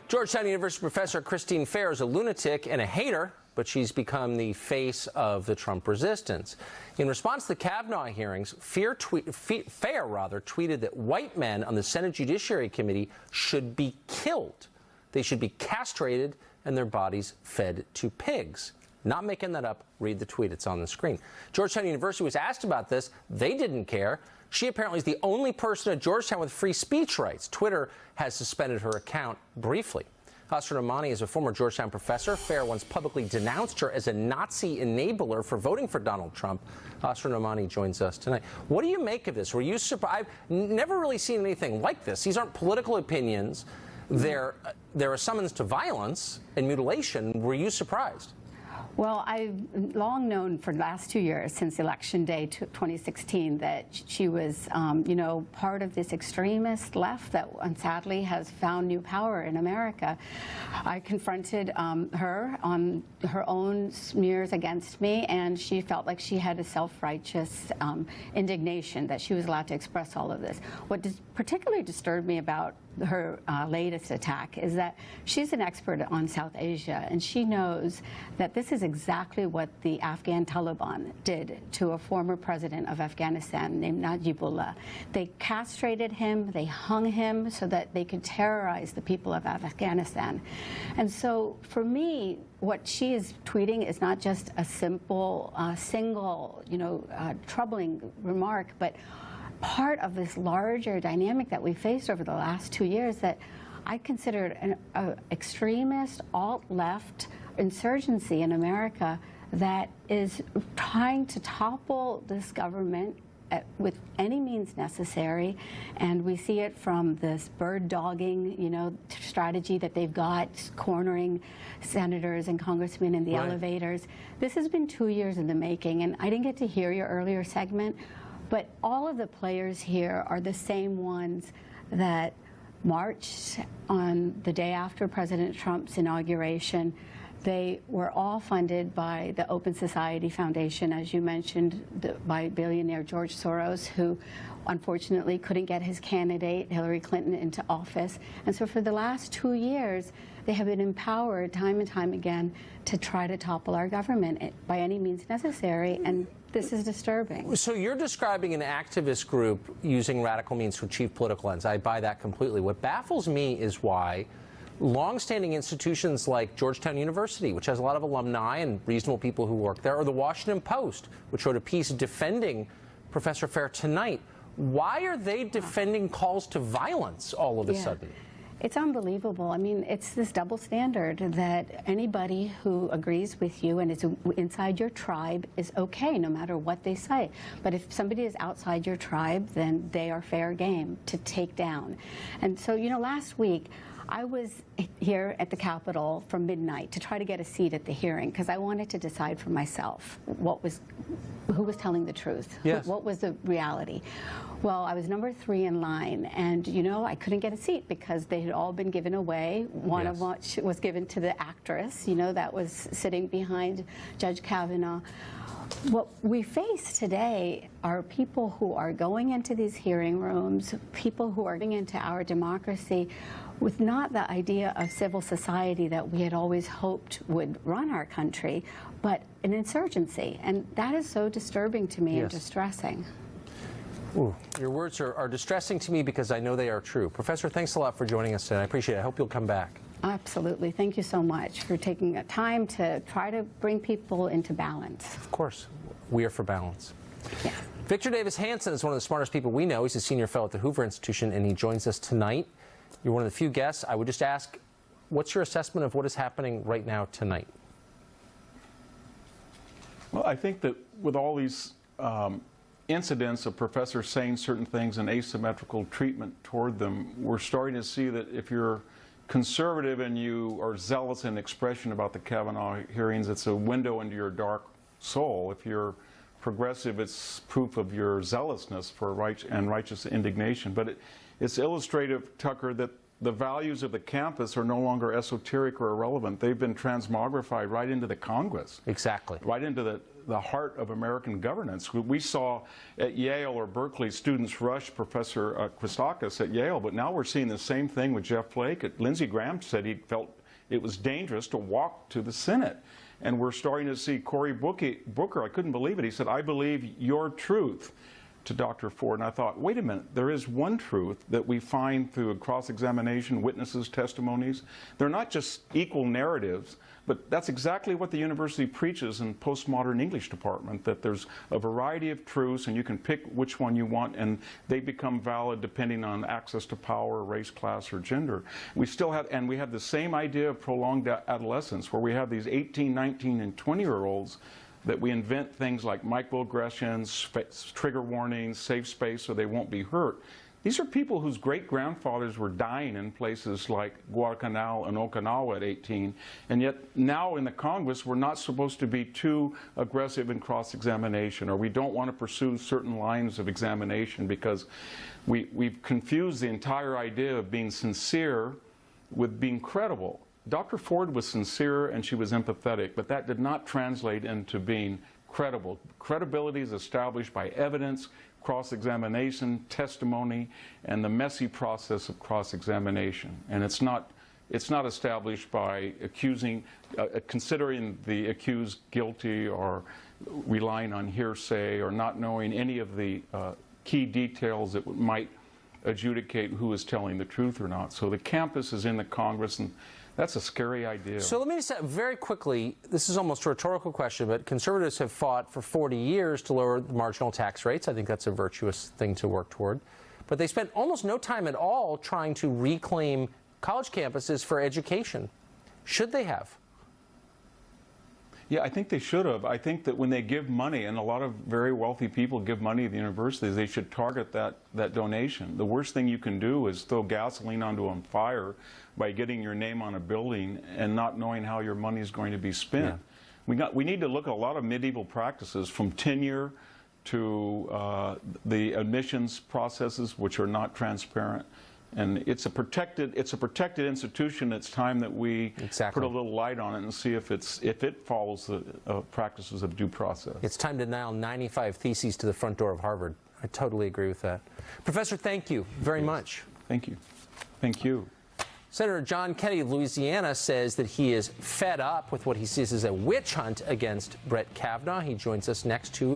Georgetown University professor Christine Fair is a lunatic and a hater, but she's become the face of the Trump resistance. In response to the Kavanaugh hearings, Fair tweeted that white men on the Senate Judiciary Committee should be killed. They should be castrated and their bodies fed to pigs. Not making that up. Read the tweet. It's on the screen. Georgetown University was asked about this. They didn't care. She apparently is the only person at Georgetown with free speech rights. Twitter has suspended her account briefly. Hassan Rahmani is a former Georgetown professor. Fair once publicly denounced her as a Nazi enabler for voting for Donald Trump. Hassan Rahmani joins us tonight. What do you make of this? Were you surprised? I've never really seen anything like this. These aren't political opinions. They're a summons to violence and mutilation. Were you surprised? Well, I've long known for the last 2 years, since Election Day 2016, that she was, part of this extremist left that sadly has found new power in America. I confronted her on her own smears against me, and she felt like she had a self-righteous indignation that she was allowed to express all of this. What particularly disturbed me about her latest attack is that she's an expert on South Asia, and she knows that this is exactly what the Afghan Taliban did to a former president of Afghanistan named Najibullah. They castrated him, they hung him so that they could terrorize the people of Afghanistan. And so for me, what she is tweeting is not just a simple, single, troubling remark, but part of this larger dynamic that we faced over the last 2 years that I considered an extremist, alt-left insurgency in America that is trying to topple this government with any means necessary. And we see it from this bird dogging, strategy that they've got, cornering senators and congressmen in the elevators. This has been 2 years in the making, and I didn't get to hear your earlier segment, but all of the players here are the same ones that marched on the day after President Trump's inauguration. They were all funded by the Open Society Foundation, as you mentioned, by billionaire George Soros, who unfortunately couldn't get his candidate, Hillary Clinton, into office. And so for the last 2 years, they have been empowered time and time again to try to topple our government by any means necessary, and this is disturbing. So you're describing an activist group using radical means to achieve political ends. I buy that completely. What baffles me is why long-standing institutions like Georgetown University, which has a lot of alumni and reasonable people who work there, or the Washington Post, which wrote a piece defending Professor Fair tonight, why are they defending calls to violence all of a sudden? It's unbelievable. I mean, it's this double standard that anybody who agrees with you and is inside your tribe is okay, no matter what they say. But if somebody is outside your tribe, then they are fair game to take down. And so, last week, I was here at the Capitol from midnight to try to get a seat at the hearing because I wanted to decide for myself who was telling the truth, what was the reality. Well, I was number 3 in line, and I couldn't get a seat because they had all been given away. One of which was given to the actress, that was sitting behind Judge Kavanaugh. What we face today are people who are going into these hearing rooms, people who are going into our democracy with not the idea of civil society that we had always hoped would run our country, but an insurgency. And that is so disturbing to me and distressing. Ooh, your words are distressing to me because I know they are true. Professor, thanks a lot for joining us today. I appreciate it. I hope you'll come back. Absolutely. Thank you so much for taking the time to try to bring people into balance. Of course. We are for balance. Yeah. Victor Davis Hanson is one of the smartest people we know. He's a senior fellow at the Hoover Institution, and he joins us tonight. You're one of the few guests. I would just ask, what's your assessment of what is happening right now tonight? Well, I think that with all these incidents of professors saying certain things and asymmetrical treatment toward them, we're starting to see that if you're conservative and you are zealous in expression about the Kavanaugh hearings, it's a window into your dark soul. If you're progressive, it's proof of your zealousness for righteous indignation. But it's illustrative, Tucker, that the values of the campus are no longer esoteric or irrelevant. They've been transmogrified right into the Congress. Exactly. Right into the heart of American governance. We saw at Yale or Berkeley students rush Professor Christakis at Yale, but now we're seeing the same thing with Jeff Flake. Lindsey Graham said he felt it was dangerous to walk to the Senate. And we're starting to see Cory Booker, I couldn't believe it. He said, "I believe your truth," to Dr. Ford. And I thought, wait a minute, there is one truth that we find through cross-examination, witnesses, testimonies. They're not just equal narratives, but that's exactly what the university preaches in postmodern English department, that there's a variety of truths and you can pick which one you want and they become valid depending on access to power, race, class, or gender. We still have, and we have the same idea of prolonged adolescence, where we have these 18, 19, and 20-year-olds that we invent things like microaggressions, trigger warnings, safe space so they won't be hurt. These are people whose great-grandfathers were dying in places like Guadalcanal and Okinawa at 18, and yet now in the Congress we're not supposed to be too aggressive in cross-examination, or we don't want to pursue certain lines of examination because we've confused the entire idea of being sincere with being credible. Dr. Ford was sincere and she was empathetic, but that did not translate into being credible. Credibility is established by evidence, cross-examination, testimony, and the messy process of cross-examination. And it's not established by considering the accused guilty or relying on hearsay or not knowing any of the key details that might adjudicate who is telling the truth or not. So the campus is in the Congress, and that's a scary idea. So let me just say very quickly, this is almost a rhetorical question, but conservatives have fought for 40 years to lower the marginal tax rates. I think that's a virtuous thing to work toward. But they spent almost no time at all trying to reclaim college campuses for education. Should they have? Yeah, I think they should have. I think that when they give money, and a lot of very wealthy people give money to the universities, they should target that donation. The worst thing you can do is throw gasoline onto a fire by getting your name on a building and not knowing how your money is going to be spent. Yeah. We need to look at a lot of medieval practices, from tenure to the admissions processes, which are not transparent. And it's a protected institution. It's time that we put a little light on it and see if it follows the practices of due process. It's time to nail 95 theses to the front door of Harvard. I totally agree with that. Professor, thank you very much. Thank you. Thank you. Senator John Kennedy of Louisiana says that he is fed up with what he sees as a witch hunt against Brett Kavanaugh. He joins us next to